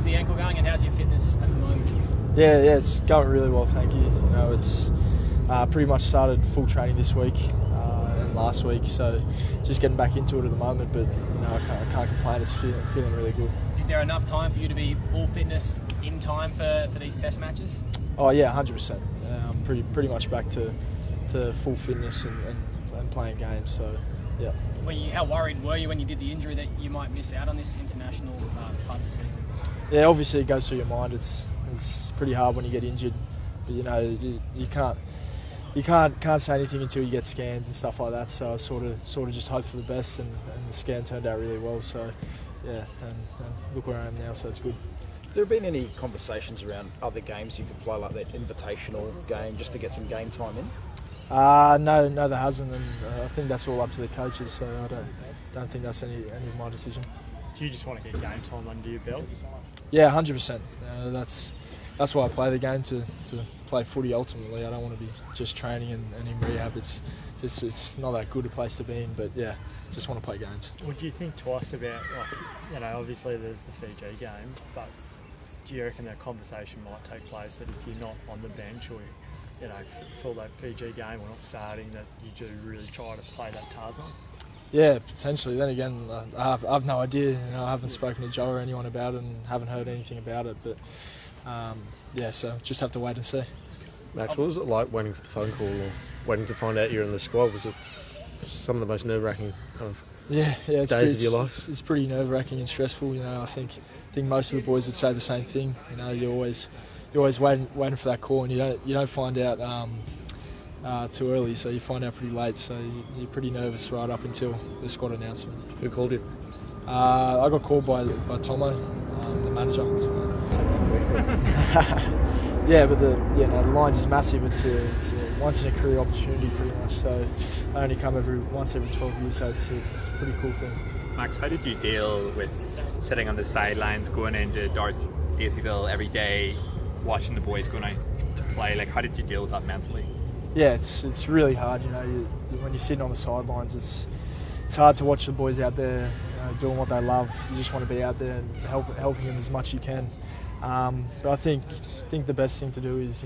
how's the ankle going and how's your fitness at the moment? Yeah, it's going really well, thank you. You know, it's pretty much started full training this week and last week, so just getting back into it at the moment. But you know, I can't complain. It's feeling really good. Is there enough time for you to be full fitness in time for these test matches? Oh yeah, 100%. I'm pretty much back to full fitness and playing games. So yeah. How worried were you when you did the injury that you might miss out on this international part of the season? Yeah, obviously it goes through your mind. It's pretty hard when you get injured, but you know you can't say anything until you get scans and stuff like that. So I sort of just hope for the best, and the scan turned out really well. So yeah, and look where I am now. So it's good. Have there been any conversations around other games you could play, like that invitational game, just to get some game time in? No, there hasn't, and I think that's all up to the coaches. So I don't think that's any of my decision. Do you just want to get game time under your belt? Yeah, 100%. That's why I play the game, to play footy ultimately. I don't want to be just training and in rehab. It's not that good a place to be in, but yeah, just want to play games. Would you think twice about, obviously there's the Fiji game, but do you reckon that conversation might take place that if you're not on the bench or for that Fiji game or not starting, that you do really try to play that Tarzan? Yeah, potentially. Then again, I've no idea. I haven't spoken to Joe or anyone about it and haven't heard anything about it. But so just have to wait and see. Max, what was it like waiting for the phone call or waiting to find out you're in the squad? Was it some of the most nerve-wracking kind of days of your life? It's pretty nerve-wracking and stressful. I think most of the boys would say the same thing. You're always waiting for that call, and you don't find out too early, so you find out pretty late. So you're pretty nervous right up until the squad announcement. Who called you? I got called by Tomo, the manager. Yeah, but the Lions is massive. It's a once in a career opportunity, pretty much. So I only come once every 12 years, so it's a pretty cool thing. Max, how did you deal with sitting on the sidelines, going into Darcyville every day, watching the boys going out to play? Like, how did you deal with that mentally? Yeah, it's really hard. When you're sitting on the sidelines, it's hard to watch the boys out there doing what they love. You just want to be out there and helping them as much as you can. But I think the best thing to do is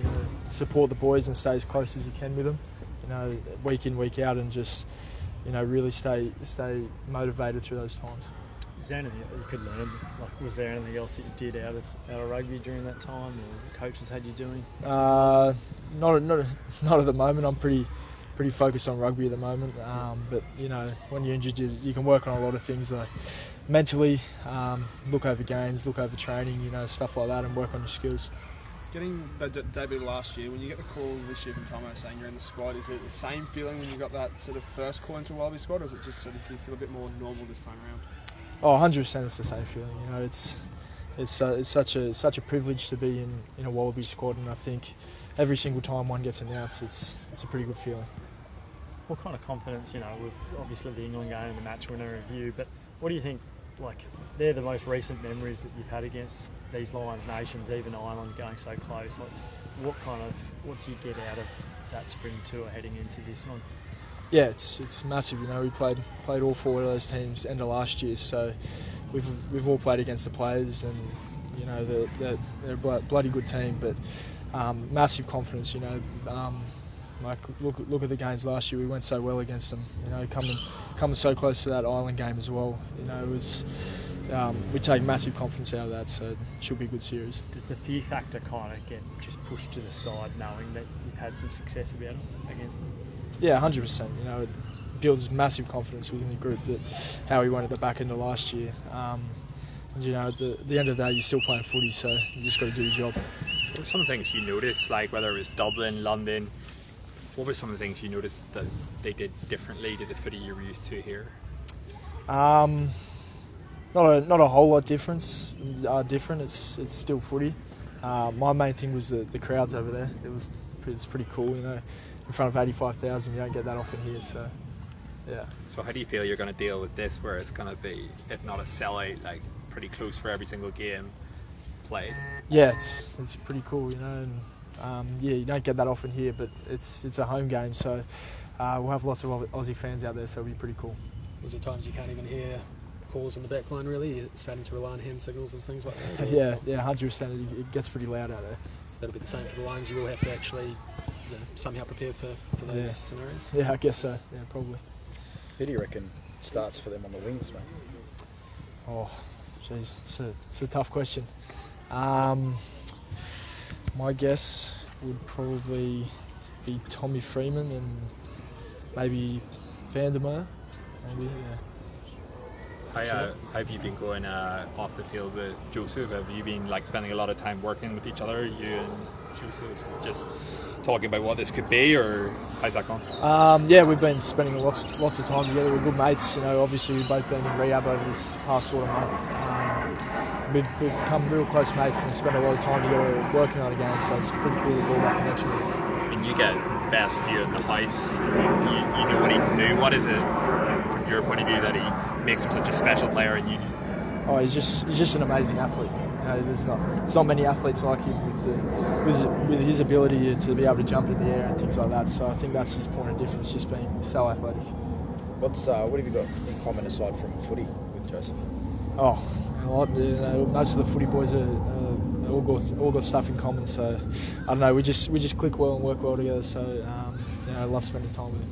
support the boys and stay as close as you can with them. Week in, week out, and just really stay motivated through those times. Is there anything that you could learn? Like, was there anything else that you did out of rugby during that time, or the coaches had you doing? Not at the moment. I'm pretty focused on rugby at the moment. But when you're injured, you can work on a lot of things, like mentally, look over games, look over training, stuff like that, and work on your skills. Getting that debut last year, when you get the call this year from Tomo saying you're in the squad, is it the same feeling when you got that sort of first call into a Wallabies squad, or is it just sort of, do you feel a bit more normal this time around? Oh, 100%. It's the same feeling. It's such a privilege to be in a Wallabies squad, and I think every single time one gets announced, it's a pretty good feeling. What kind of confidence, with obviously the England game and the match winner review, but what do you think, they're the most recent memories that you've had against these Lions nations, even Ireland going so close? What do you get out of that spring tour heading into this one? Yeah, it's massive. We played all four of those teams end of last year, so we've all played against the players, and they're a bloody good team. But massive confidence. Look at the games last year. We went so well against them. Coming so close to that Ireland game as well. It was we take massive confidence out of that, so it should be a good series. Does the fear factor kind of get just pushed to the side, knowing that you've had some success against them? Yeah, 100%. It builds massive confidence within the group that how we went at the back end of last year. And at the end of the day, you're still playing footy, so you just got to do your job. What were some things you noticed, like whether it was Dublin, London? What were some of the things you noticed that they did differently to the footy you were used to here? Not a whole lot different. It's still footy. My main thing was the crowds over there. It's pretty cool, in front of 85,000. You don't get that often here, so yeah. So how do you feel you're going to deal with this, where it's going to be, if not a sellout, like pretty close for every single game played? Yeah, it's pretty cool, and you don't get that often here, but it's a home game, so we'll have lots of Aussie fans out there, so it'll be pretty cool. Was there times you can't even hear calls in the back line, really? You're starting to rely on hand signals and things like that? Yeah, 100%. It gets pretty loud out there. So that'll be the same for the Lions. You will have to actually somehow prepare for those scenarios? Yeah, I guess so. Yeah, probably. Who do you reckon starts for them on the wings, mate? Oh, jeez, it's a tough question. My guess would probably be Tommy Freeman and maybe Vandermeer. Maybe, yeah. How have you been going off the field with Joseph? Have you been spending a lot of time working with each other, you and Joseph, just talking about what this could be, or how's that going? Yeah, we've been spending lots of time together. We're good mates. Obviously we've both been in rehab over this past sort of month. We've become real close mates and we spend a lot of time together working on a game. So it's pretty cool to build that connection. And you get the best you in the house. You know what he can do. What is it, from your point of view, that he makes him such a special player in union? Oh, he's just an amazing athlete. There's not many athletes like him with his ability to be able to jump in the air and things like that. So I think that's his point of difference, just being so athletic. What have you got in common aside from footy with Joseph? Oh, a lot. Most of the footy boys are all got stuff in common. So I don't know. We just click well and work well together. So I love spending time with him.